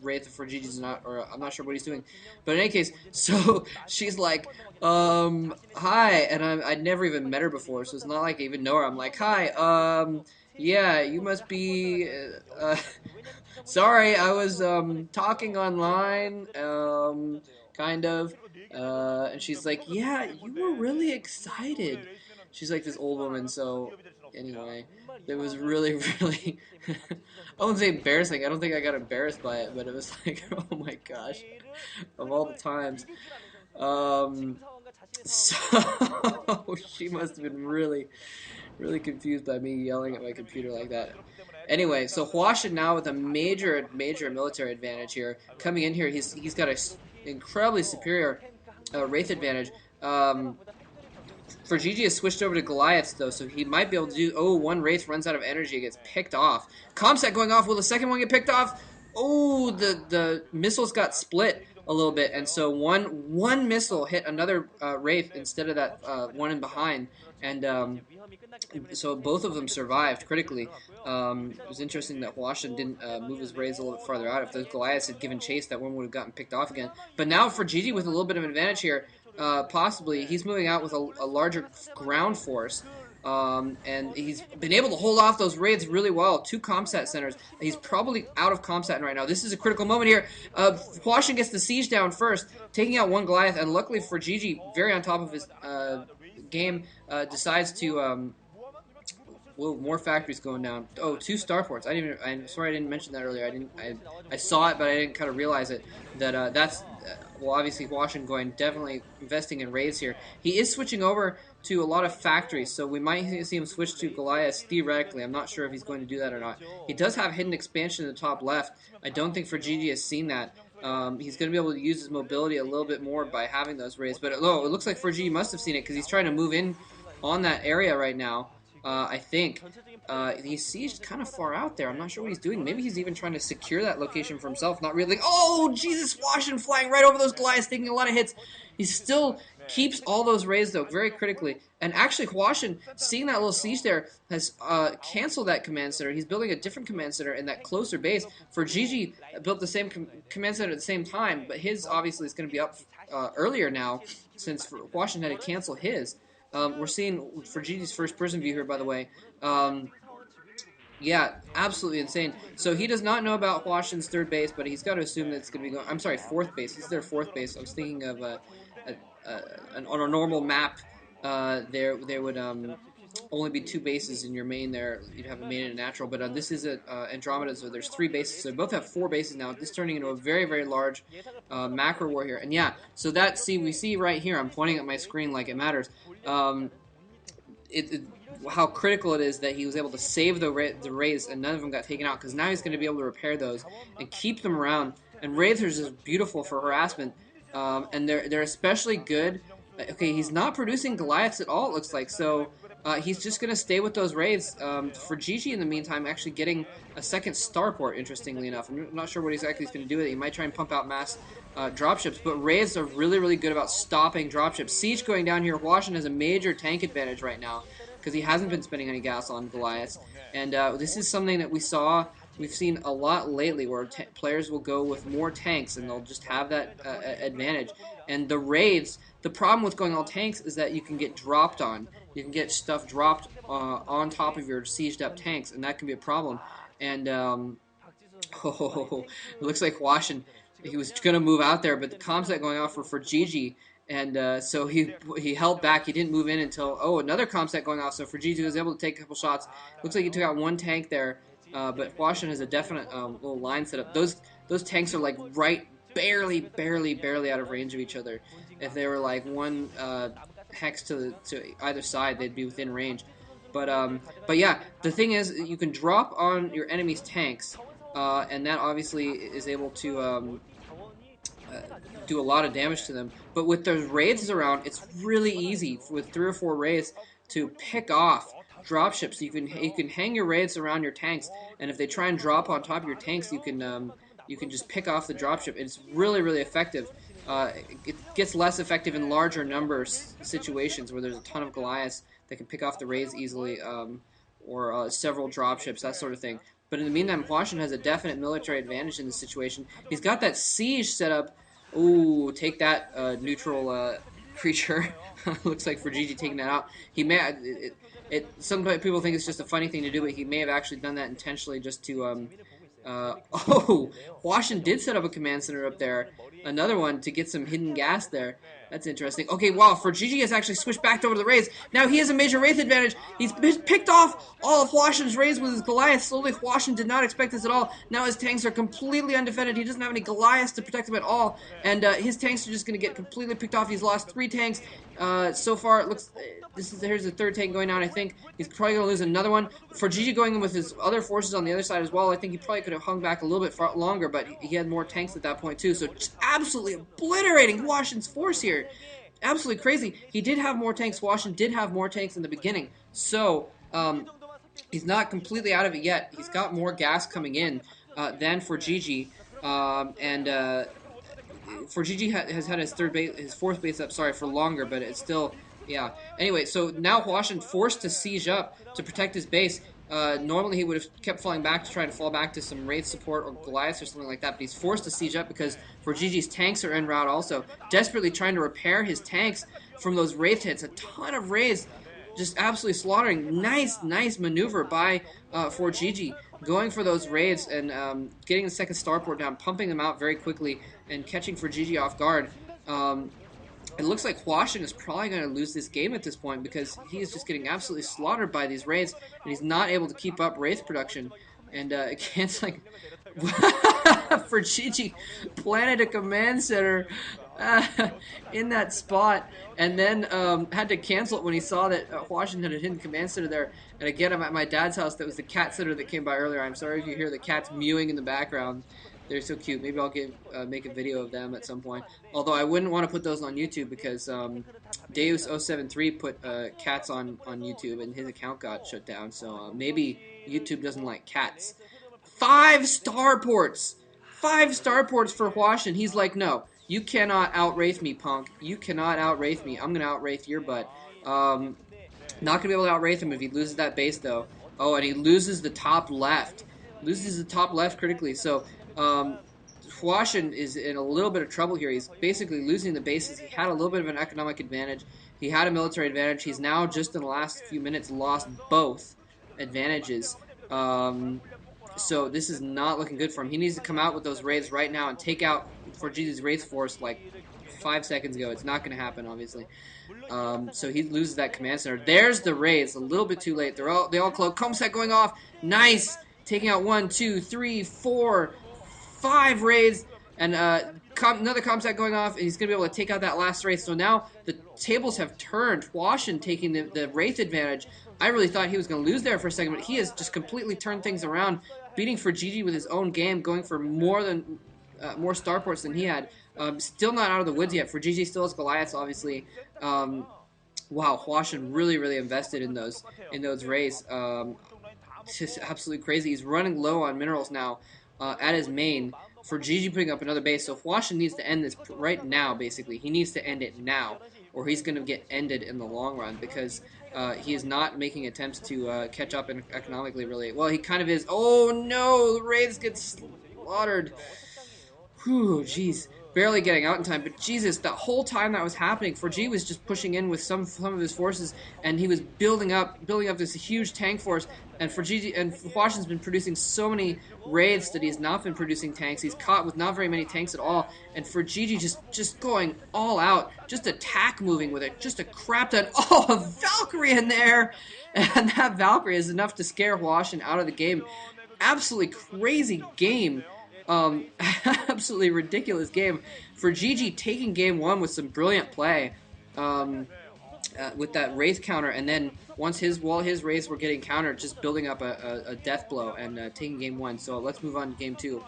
Wraith for Gigi's not, or I'm not sure what he's doing. But in any case, so she's like, hi, and I'd never even met her before, so it's not like I even know her. I'm like, hi, yeah, you must be, sorry, I was, talking online, kind of, and she's like, yeah, you were really excited. She's like this old woman, so anyway, it was really, really, I wouldn't say embarrassing. I don't think I got embarrassed by it, but it was like, oh my gosh, of all the times. Um, so she must have been really, really confused by me yelling at my computer like that. Anyway, so Hwasin now with a major, major military advantage here. Coming in here, he's got a incredibly superior Wraith advantage. fOrGG has switched over to Goliaths, though, so he might be able to do... Oh, one Wraith runs out of energy, gets picked off. Comsat going off. Will the second one get picked off? Oh, the missiles got split a little bit, and so one missile hit another Wraith instead of that one in behind, and so both of them survived critically. It was interesting that Hwasin didn't move his Wraiths a little bit farther out. If those Goliaths had given chase, that one would have gotten picked off again. But now fOrGG with a little bit of an advantage here. Possibly, he's moving out with a larger ground force, and he's been able to hold off those raids really well. 2 Comsat centers. He's probably out of Comsat right now. This is a critical moment here. Hwasin gets the siege down first, taking out one Goliath, and luckily fOrGG, very on top of his game, decides to... Whoa, more factories going down. Oh, 2 starports. I'm sorry I didn't mention that earlier. I saw it, but I didn't kind of realize it. That that's well, obviously Hwasin going definitely investing in raids here. He is switching over to a lot of factories, so we might see him switch to Goliath theoretically. I'm not sure if he's going to do that or not. He does have hidden expansion in the top left. I don't think fOrGG has seen that. He's going to be able to use his mobility a little bit more by having those raids. But oh, it looks like fOrGG must have seen it because he's trying to move in on that area right now. I think. He's sieged kind of far out there. I'm not sure what he's doing. Maybe he's even trying to secure that location for himself. Not really. Oh, Jesus, Hwasin flying right over those Goliaths, taking a lot of hits. He still keeps all those raids, though, very critically. And actually, Hwasin, seeing that little siege there, has canceled that command center. He's building a different command center in that closer base. fOrGG built the same command center at the same time, but his obviously is going to be up earlier now, since Hwasin had to cancel his. We're seeing fOrGG's first-person view here, by the way. Yeah, absolutely insane. So he does not know about Hwasin's third base, but he's got to assume that it's going to be going... I'm sorry, fourth base. This is their fourth base. I was thinking of on a normal map, there would only be 2 bases in your main there. You'd have a main and a natural, but this is Andromeda, so there's 3 bases. So they both have 4 bases now. This turning into a very, very large macro war here. And yeah, so that, we see right here, I'm pointing at my screen like it matters. How critical it is that he was able to save the raids and none of them got taken out, because now he's going to be able to repair those and keep them around. And raids are just beautiful for harassment, and they're especially good. Okay, he's not producing Goliaths at all, it looks like, so he's just going to stay with those raids. fOrGG, in the meantime, actually getting a second starport, interestingly enough. I'm not sure what exactly he's going to do with it. He might try and pump out mass dropships, but raids are really, really good about stopping dropships. Siege going down here. Hwasin has a major tank advantage right now, because he hasn't been spending any gas on Goliaths. And this is something that we've seen a lot lately, where players will go with more tanks, and they'll just have that advantage. And the raids, the problem with going all tanks is that you can get dropped on. You can get stuff dropped on top of your sieged up tanks, and that can be a problem. And it looks like Hwasin, he was going to move out there, but the comsat going off for fOrGG, and so he held back. He didn't move in until, another comsat going off, so fOrGG was able to take a couple shots. Looks like he took out 1 tank there, but Hwasin has a definite little line set up. Those tanks are like barely out of range of each other. If they were like 1 hex to either side, they'd be within range. But yeah, the thing is, you can drop on your enemy's tanks, and that obviously is able to do a lot of damage to them. But with those raids around, it's really easy with 3 or 4 raids to pick off dropships. You can hang your raids around your tanks, and if they try and drop on top of your tanks, you can just pick off the dropship. It's really, really effective. It gets less effective in larger numbers situations where there's a ton of Goliaths that can pick off the raids easily, or several dropships, that sort of thing. But in the meantime, Hwasin has a definite military advantage in this situation. He's got that siege set up. Ooh, take that neutral creature. Looks like fOrGG taking that out. He may some people think it's just a funny thing to do, but he may have actually done that intentionally just to oh, Hwasin did set up a command center up there. Another one to get some hidden gas there. That's interesting. Okay, wow, fOrGG has actually switched back over to the Wraiths. Now he has a major Wraith advantage. He's picked off all of Hwasin's Wraiths with his Goliath. Slowly, Hwasin did not expect this at all. Now his tanks are completely undefended. He doesn't have any Goliaths to protect him at all. And his tanks are just going to get completely picked off. He's lost 3 tanks. So far, it looks... here's the 3rd tank going down, I think. He's probably going to lose another one. fOrGG going in with his other forces on the other side as well. I think he probably could have hung back a little bit longer, but he had more tanks at that point too. So just absolutely obliterating Hwasin's force here. Absolutely crazy. He did have more tanks. Hwasin did have more tanks in the beginning. So he's not completely out of it yet. He's got more gas coming in than fOrGG. fOrGG has had his 4th base up, sorry, for longer, but it's still, yeah. Anyway, so now Hwasin forced to siege up to protect his base. Normally he would have kept falling back to try to fall back to some Wraith support or Goliaths or something like that, but he's forced to siege up because fOrGG's tanks are en route also, desperately trying to repair his tanks from those Wraith hits. A ton of Wraiths just absolutely slaughtering. Nice maneuver by fOrGG, going for those raids and getting the 2nd starport down, pumping them out very quickly, and catching fOrGG off guard. It looks like Hwasin is probably going to lose this game at this point because he is just getting absolutely slaughtered by these raids, and he's not able to keep up Wraith production. And against, like, fOrGG planted a command center in that spot, and then had to cancel it when he saw that Hwasin had a hidden command center there. And again, I'm at my dad's house. That was the cat sitter that came by earlier. I'm sorry if you hear the cats mewing in the background. They're so cute. Maybe I'll make a video of them at some point. Although I wouldn't want to put those on YouTube because Deus073 put cats on YouTube and his account got shut down. So maybe YouTube doesn't like cats. 5 starports! 5 starports for Hwasin. He's like, no, you cannot out-wraith me, punk. You cannot out-wraith me. I'm going to out-wraith your butt. Not going to be able to out-wraith him if he loses that base, though. Oh, and he loses the top left. Loses the top left critically. So Hwasin is in a little bit of trouble here. He's basically losing the bases. He had a little bit of an economic advantage. He had a military advantage. He's now, just in the last few minutes, lost both advantages. So this is not looking good for him. He needs to come out with those raids right now and take out fOrGG's Wraith force like 5 seconds ago. It's not going to happen, obviously. So he loses that command center. There's the raids. A little bit too late. They all close. Comset going off. Nice. Taking out 1, 2, 3, 4, 5 raids. And another Comset going off. And he's going to be able to take out that last Wraith. So now the tables have turned. Hwasin taking the Wraith advantage. I really thought he was going to lose there for a second, but he has just completely turned things around, beating fOrGG with his own game, going for more starports than he had. Still not out of the woods yet. fOrGG still has Goliaths, obviously. Wow, Hwasin really invested in those raids. It's just absolutely crazy. He's running low on minerals now at his main. fOrGG putting up another base, so Hwasin needs to end this right now, basically. He needs to end it now, or he's going to get ended in the long run, because he is not making attempts to catch up economically, really. Well, he kind of is. Oh, no! The raids get slaughtered. Whew, jeez. Barely getting out in time, but Jesus, the whole time that was happening, fOrGG was just pushing in with some of his forces, and he was building up this huge tank force, and Hwasin's been producing so many raids that he's not been producing tanks. He's caught with not very many tanks at all, and fOrGG just going all out, just attack moving with it, just a crap ton. Oh, a Valkyrie in there! And that Valkyrie is enough to scare Hwasin out of the game. Absolutely crazy game. Absolutely ridiculous game. fOrGG taking game 1 with some brilliant play, with that Wraith counter, and then while his Wraiths were getting countered, just building up a death blow and taking game 1. So let's move on to game 2.